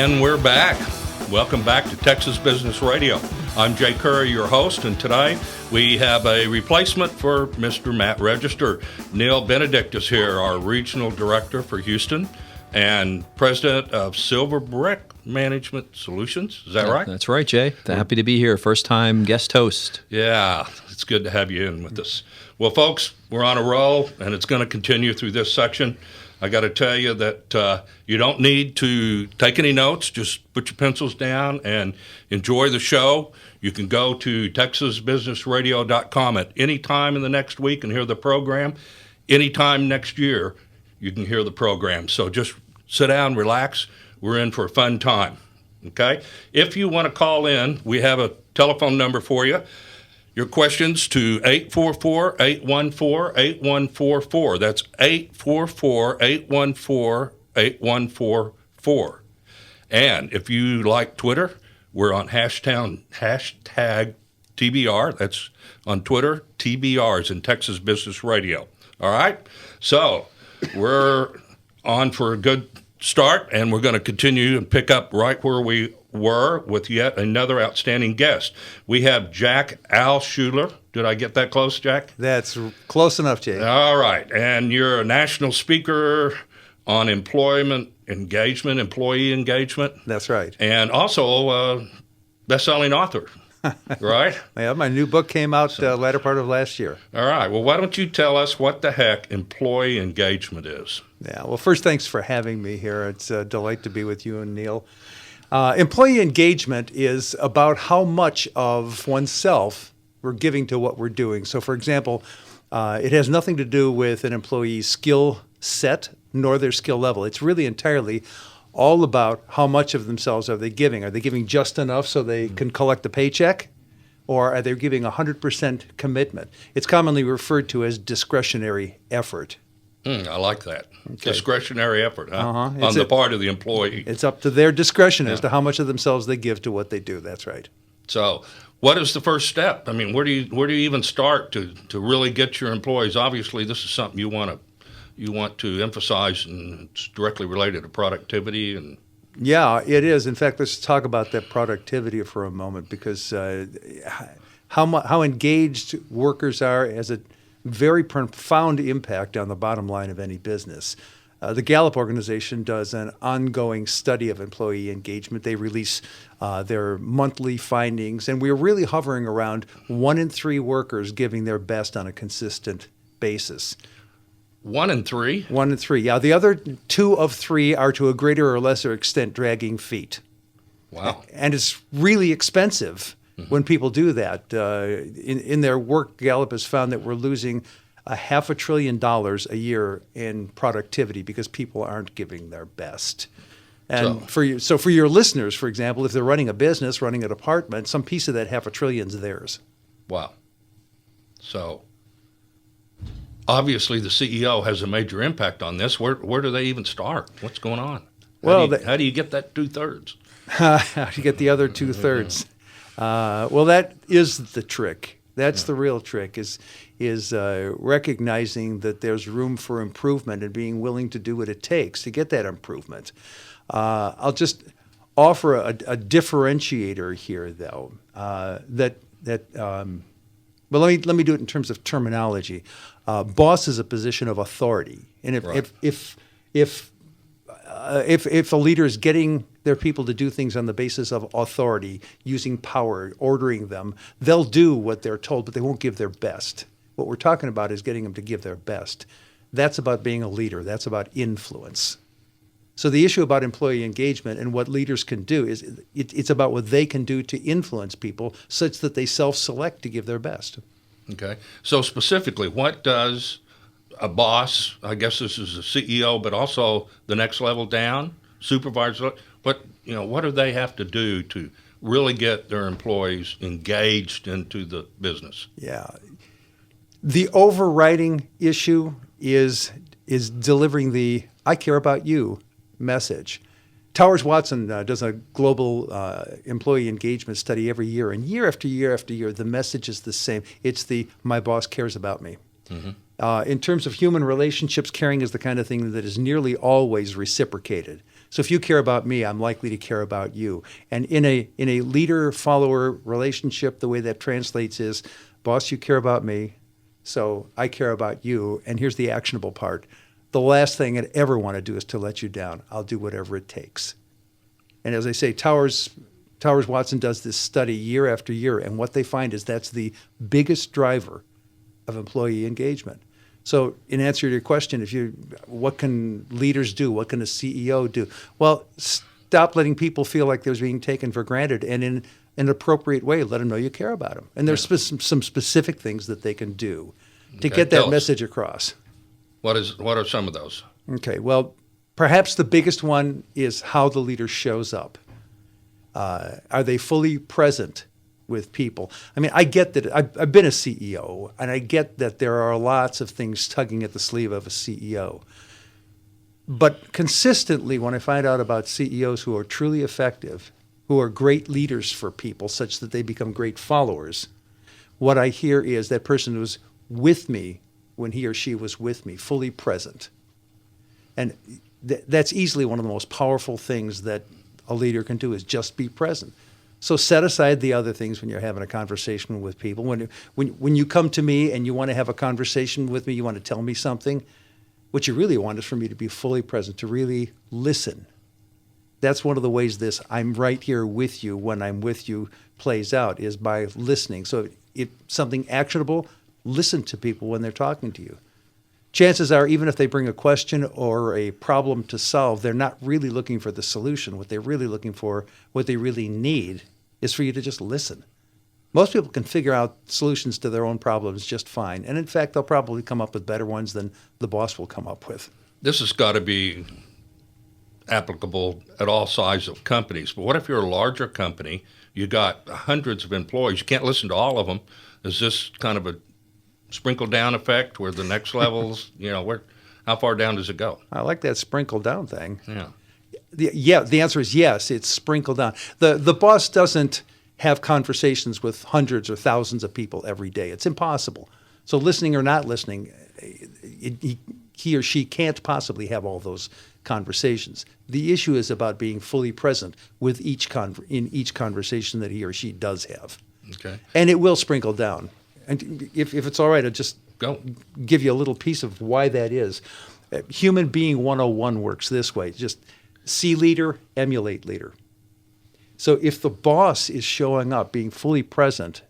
And we're back. Welcome back to Texas Business Radio. I'm Jay Curry, your host, and today we have a replacement for Mr. Matt Register. Neil Benedict is here, our Regional Director for Houston and President of Silver Brick Management Solutions. Is that right? That's right, Jay. Happy to be here. First time guest host. Yeah, it's good to have you in with us. Well, folks, we're on a roll, and it's going to continue through this section. I got to tell you that you don't need to take any notes. Just put your pencils down and enjoy the show. You can go to texasbusinessradio.com at any time in the next week and hear the program. Anytime next year, you can hear the program. So just sit down, relax. We're in for a fun time, okay? If you want to call in, we have a telephone number for you. Your questions to 844-814-8144. That's 844-814-8144. And if you like Twitter, we're on hashtag TBR. That's on Twitter. TBR is in Texas Business Radio. All right? So we're on for a good start, and we're going to continue and pick up right where we were with yet another outstanding guest. We have Jack Altschuler. Did I get that close, Jack? That's close enough, Jay. All right. And you're a national speaker on employee engagement. That's right. And also a best-selling author, right? Yeah, my new book came out latter part of last year. All right. Well, why don't you tell us what the heck employee engagement is? Yeah. Well, first, thanks for having me here. It's a delight to be with you and Neil. Employee engagement is about how much of oneself we're giving to what we're doing. So, for example, it has nothing to do with an employee's skill set nor their skill level. It's really entirely all about how much of themselves are they giving. Are they giving just enough so they can collect a paycheck? Or are they giving 100% commitment? It's commonly referred to as discretionary effort. I like that. Okay. Discretionary effort, huh? Uh-huh. On the part of the employee. It's up to their discretion as to how much of themselves they give to what they do. That's right. So what is the first step? I mean, where do you even start to really get your employees? Obviously, this is something you want to emphasize, and it's directly related to productivity. And yeah, it is. In fact, let's talk about that productivity for a moment, because how engaged workers are has a very profound impact on the bottom line of any business. The Gallup organization does an ongoing study of employee engagement. They release their monthly findings, and we're really hovering around 1 in 3 workers giving their best on a consistent basis. 1 in 3? 1 in 3, yeah. The other 2 of 3 are to a greater or lesser extent dragging feet. Wow. And it's really expensive when people do that. In their work, Gallup has found that we're losing $500 billion a year in productivity because people aren't giving their best. And for your listeners, for example, if they're running a business, running a department, some piece of that $500 billion is theirs. Wow. So obviously the CEO has a major impact on this. Where do they even start? What's going on? How do you get that 2/3? How do you get the other 2/3? Well, that is the trick. That's the real trick, is recognizing that there's room for improvement and being willing to do what it takes to get that improvement. I'll just offer a differentiator here, though. Well, let me do it in terms of terminology. Boss is a position of authority, and if a leader is getting their people to do things on the basis of authority, using power, ordering them, they'll do what they're told, but they won't give their best. What we're talking about is getting them to give their best. That's about being a leader. That's about influence. So the issue about employee engagement and what leaders can do is it's about what they can do to influence people such that they self-select to give their best. Okay. So specifically, what does a boss, I guess this is a CEO, but also the next level down, supervisor, what do they have to do to really get their employees engaged into the business? Yeah. The overriding issue is delivering the "I care about you" message. Towers Watson does a global employee engagement study every year, and year after year after year, the message is the same. It's the "my boss cares about me." Mm-hmm. In terms of human relationships, caring is the kind of thing that is nearly always reciprocated. So if you care about me, I'm likely to care about you. And in a leader-follower relationship, the way that translates is, boss, you care about me, so I care about you. And here's the actionable part. The last thing I'd ever want to do is to let you down. I'll do whatever it takes. And as I say, Towers Watson does this study year after year, and what they find is that's the biggest driver of employee engagement. So in answer to your question, what can leaders do? What can a CEO do? Well, stop letting people feel like they're being taken for granted, and in an appropriate way, let them know you care about them. And there's some specific things that they can do to get that message across. What are some of those? Okay, well, perhaps the biggest one is how the leader shows up. Are they fully present with people? I mean, I get that I've been a CEO, and I get that there are lots of things tugging at the sleeve of a CEO. But consistently, when I find out about CEOs who are truly effective, who are great leaders for people such that they become great followers, what I hear is that person was with me when he or she was with me, fully present. And that's easily one of the most powerful things that a leader can do, is just be present. So set aside the other things when you're having a conversation with people. When you come to me and you want to have a conversation with me, you want to tell me something, what you really want is for me to be fully present, to really listen. That's one of the ways this I'm right here with you when I'm with you plays out, is by listening. So if something actionable, listen to people when they're talking to you. Chances are, even if they bring a question or a problem to solve, they're not really looking for the solution. What they're really looking for, what they really need, is for you to just listen. Most people can figure out solutions to their own problems just fine. And in fact, they'll probably come up with better ones than the boss will come up with. This has got to be applicable at all sizes of companies. But what if you're a larger company, you got hundreds of employees, you can't listen to all of them? Is this kind of a sprinkle down effect where the next levels, how far down does it go? I like that sprinkle down thing. Yeah. The answer is yes, it's sprinkled down. The boss doesn't have conversations with hundreds or thousands of people every day. It's impossible. So listening or not listening, he or she can't possibly have all those conversations. The issue is about being fully present with in each conversation that he or she does have. Okay. And it will sprinkle down. And if it's all right, I'll just give you a little piece of why that is. Human Being 101 works this way. Just see leader, emulate leader. So if the boss is showing up, being fully present,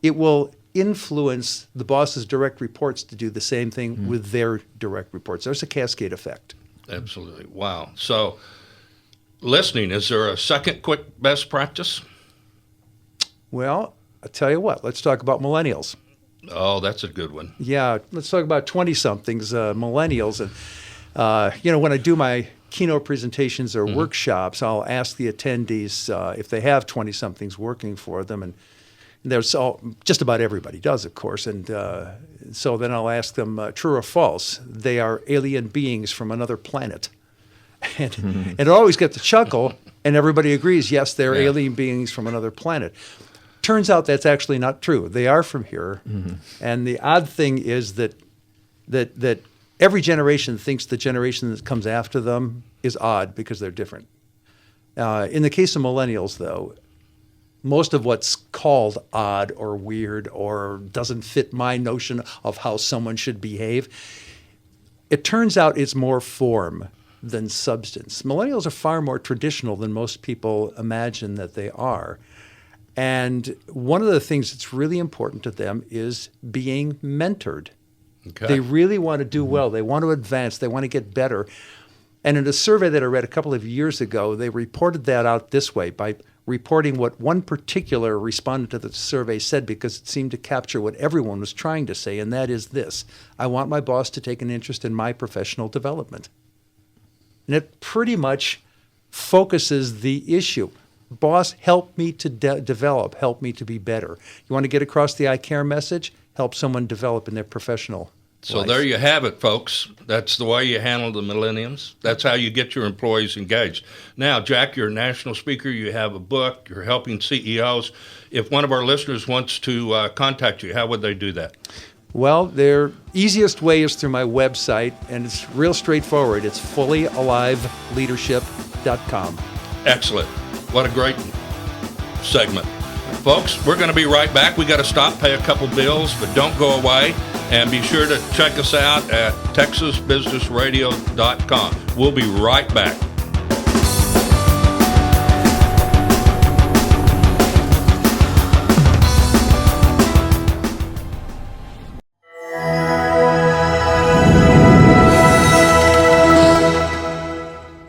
it will influence the boss's direct reports to do the same thing with their direct reports. There's a cascade effect. Absolutely. Wow. So listening, is there a second quick best practice? Well, I'll tell you what, let's talk about millennials. Oh, that's a good one. Yeah, let's talk about 20-somethings, millennials. And, when I do my keynote presentations or workshops, I'll ask the attendees if they have 20-somethings working for them. And there's just about everybody does, of course. And so then I'll ask them, true or false, they are alien beings from another planet. And it always gets a chuckle, and everybody agrees, yes, they're alien beings from another planet. Turns out that's actually not true. They are from here. And the odd thing is that every generation thinks the generation that comes after them is odd because they're different. In the case of millennials, though, most of what's called odd or weird or doesn't fit my notion of how someone should behave, it turns out it's more form than substance. Millennials are far more traditional than most people imagine that they are. And one of the things that's really important to them is being mentored. Okay. They really want to do well. They want to advance. They want to get better. And in a survey that I read a couple of years ago, they reported that out this way by reporting what one particular respondent to the survey said, because it seemed to capture what everyone was trying to say, and that is this: I want my boss to take an interest in my professional development. And it pretty much focuses the issue. Boss, help me to develop, help me to be better. You want to get across the I care message? Help someone develop in their professional life. There you have it, folks. That's the way you handle the millenniums. That's how you get your employees engaged. Now, Jack, you're a national speaker. You have a book. You're helping CEOs. If one of our listeners wants to contact you, how would they do that? Well, their easiest way is through my website, and it's real straightforward. It's fullyaliveleadership.com. Excellent. What a great segment. Folks, we're going to be right back. We got to stop, pay a couple bills, but don't go away. And be sure to check us out at texasbusinessradio.com. We'll be right back.